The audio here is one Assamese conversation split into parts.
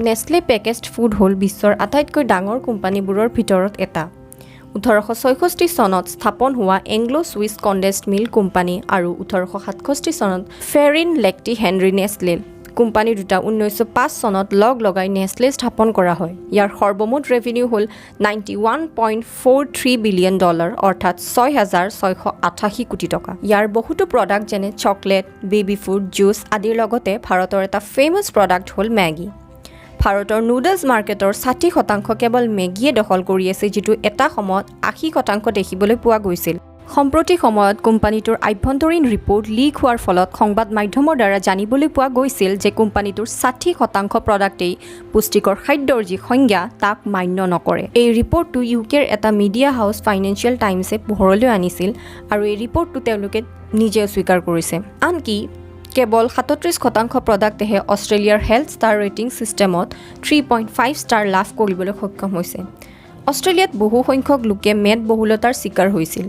নেছলে পেকেজড ফুড হ'ল বিশ্বৰ আটাইতকৈ ডাঙৰ কোম্পানীবোৰৰ ভিতৰত এটা। 1866 চনত স্থাপন হোৱা এংলো ছুইছ কণ্ডেন্সড মিল্ক কোম্পানী আৰু 1867 চনত ফেৰিন লেক্টি হেনৰি নেছলে কোম্পানী দুটা 1905 চনত লগ লগাই নেছলে স্থাপন কৰা হয়। ইয়াৰ সৰ্বমুঠ ৰেভিনিউ হ'ল $91.43 বিলিয়ন অৰ্থাৎ 6,688 কোটি টকা। ইয়াৰ বহুতো প্ৰডাক্ট যেনে চকলেট, বেবি ফুড, জুচ আদিৰ লগতে ভাৰতৰ এটা ফেমাছ প্ৰডাক্ট হ'ল মেগী। ভাৰতৰ নুডলছ মাৰ্কেটৰ 60% কেৱল মেগীয়ে দখল কৰি আছে, যিটো এটা সময়ত 80% দেখিবলৈ পোৱা গৈছিল। সম্প্ৰতি সময়ত কোম্পানীটোৰ আভ্যন্তৰীণ ৰিপৰ্ট লিক হোৱাৰ ফলত সংবাদ মাধ্যমৰ দ্বাৰা জানিবলৈ পোৱা গৈছিল যে কোম্পানীটোৰ 60% প্ৰডাক্টেই পুষ্টিকৰ খাদ্যৰ যি সংজ্ঞা তাক মান্য নকৰে। এই ৰিপৰ্টটো ইউকেৰ এটা মিডিয়া হাউচ ফাইনেন্সিয়েল টাইমছে পোহৰলৈ আনিছিল আৰু এই ৰিপৰ্টটো তেওঁলোকে নিজে স্বীকাৰ কৰিছে। আনকি কেৱল 37% প্ৰডাক্টেহে অষ্ট্ৰেলিয়াৰ হেল্থ ষ্টাৰ ৰেটিং ছিষ্টেমত 3.5 ষ্টাৰ লাভ কৰিবলৈ সক্ষম হৈছে। অষ্ট্ৰেলিয়াত বহু সংখ্যক লোকে মেদবহুলতাৰ চিকাৰ হৈছিল।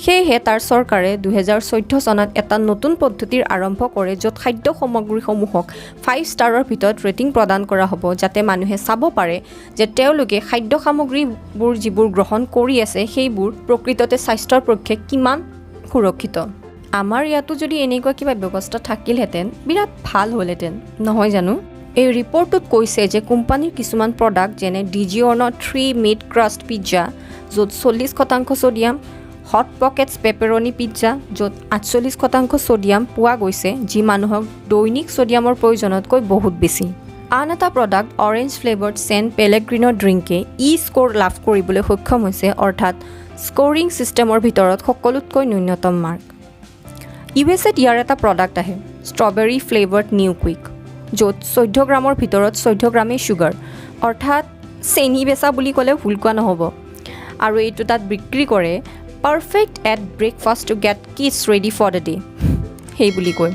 সেয়েহে তাৰ চৰকাৰে 2014 চনত এটা নতুন পদ্ধতিৰ আৰম্ভ কৰে, য'ত খাদ্য সামগ্ৰীসমূহক 5 ষ্টাৰৰ ভিতৰত ৰেটিং প্ৰদান কৰা হ'ব, যাতে মানুহে চাব পাৰে যে তেওঁলোকে খাদ্য সামগ্ৰীবোৰ যিবোৰ গ্ৰহণ কৰি আছে সেইবোৰ প্ৰকৃততে স্বাস্থ্যৰ পক্ষে কিমান সুৰক্ষিত। আমাৰ ইয়াতো যদি এনেকুৱা কিবা ব্যৱস্থা থাকিলহেঁতেন বিৰাট ভাল হ'লহেঁতেন, নহয় জানো? এই ৰিপৰ্টটোত কৈছে যে কোম্পানীৰ কিছুমান প্ৰডাক্ট যেনে ডিজিঅৰ্নৰ 3 মিট ক্ৰাষ্ট পিজ্জা, য'ত 40% ছ'ডিয়াম, হট পকেটছ পেপাৰনি পিজ্জা, য'ত 48% ছ'ডিয়াম পোৱা গৈছে, যি মানুহক দৈনিক ছ'ডিয়ামৰ প্ৰয়োজনতকৈ বহুত বেছি। আন এটা প্ৰডাক্ট অৰেঞ্জ ফ্লেভাৰ্ড চেন পেলেগ্ৰিনৰ ড্ৰিংকে স্ক'ৰ লাভ কৰিবলৈ সক্ষম হৈছে, অৰ্থাৎ স্ক'ৰিং ছিষ্টেমৰ ভিতৰত সকলোতকৈ ন্যূনতম মাৰ্ক। ইউএছত ইয়াৰ এটা প্ৰডাক্ট আহে ষ্ট্ৰবেৰী ফ্লেভাৰ্ড নিউ কুইক, য'ত 14 গ্ৰামৰ ভিতৰত 14 গ্ৰামেই ছুগাৰ, অৰ্থাৎ চেনি বেচা বুলি ক'লে ভুল কোৱা নহ'ব। আৰু এইটো তাত বিক্ৰী কৰে perfect at breakfast to get kids ready for the day, সেই বুলি কয়।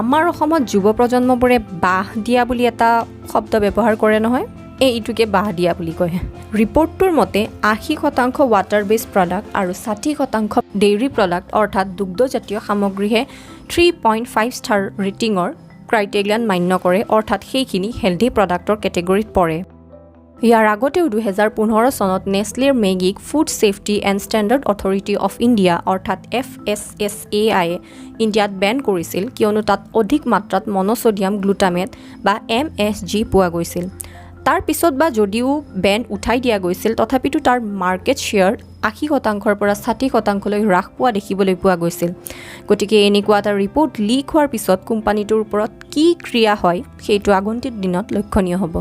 আমাৰ অসমত যুৱ প্ৰজন্মবোৰে বাহ দিয়া বুলি এটা শব্দ ব্যৱহাৰ কৰে নহয়, এইটোকে বাহ দিয়া বুলি কয়। ৰিপৰ্টটোৰ মতে 80% ৱাটাৰ বেছ প্ৰডাক্ট আৰু 60% ডেইৰী প্ৰডাক্ট অৰ্থাৎ দুগ্ধজাতীয় সামগ্ৰীহে 3.5 ষ্টাৰ ৰেটিঙৰ ক্ৰাইটেৰিয়ান মান্য কৰে, অৰ্থাৎ সেইখিনি হেল্ডি প্ৰডাক্টৰ কেটেগৰীত পৰে। ইয়াৰ আগতেও 2015 চনত নেছলেৰ মেগীক food safety and standard authority of India অৰ্থাৎ FSSAI ইণ্ডিয়াত বেন কৰিছিল, কিয়নো তাত অধিক মাত্ৰাত মন'ছ'ডিয়াম গ্লুটামেট বা MSG পোৱা গৈছিল। তাৰ পিছত বা যদিও বেন উঠাই দিয়া গৈছিল, তথাপিতো তাৰ মাৰ্কেট শ্বেয়াৰ 80%ৰ পৰা 60%লৈ হ্ৰাস পোৱা দেখিবলৈ পোৱা গৈছিল। গতিকে এনেকুৱা এটা ৰিপৰ্ট লিক হোৱাৰ পিছত কোম্পানীটোৰ ওপৰত কি ক্ৰিয়া হয় সেইটো আগন্তুক দিনত লক্ষণীয় হ'ব।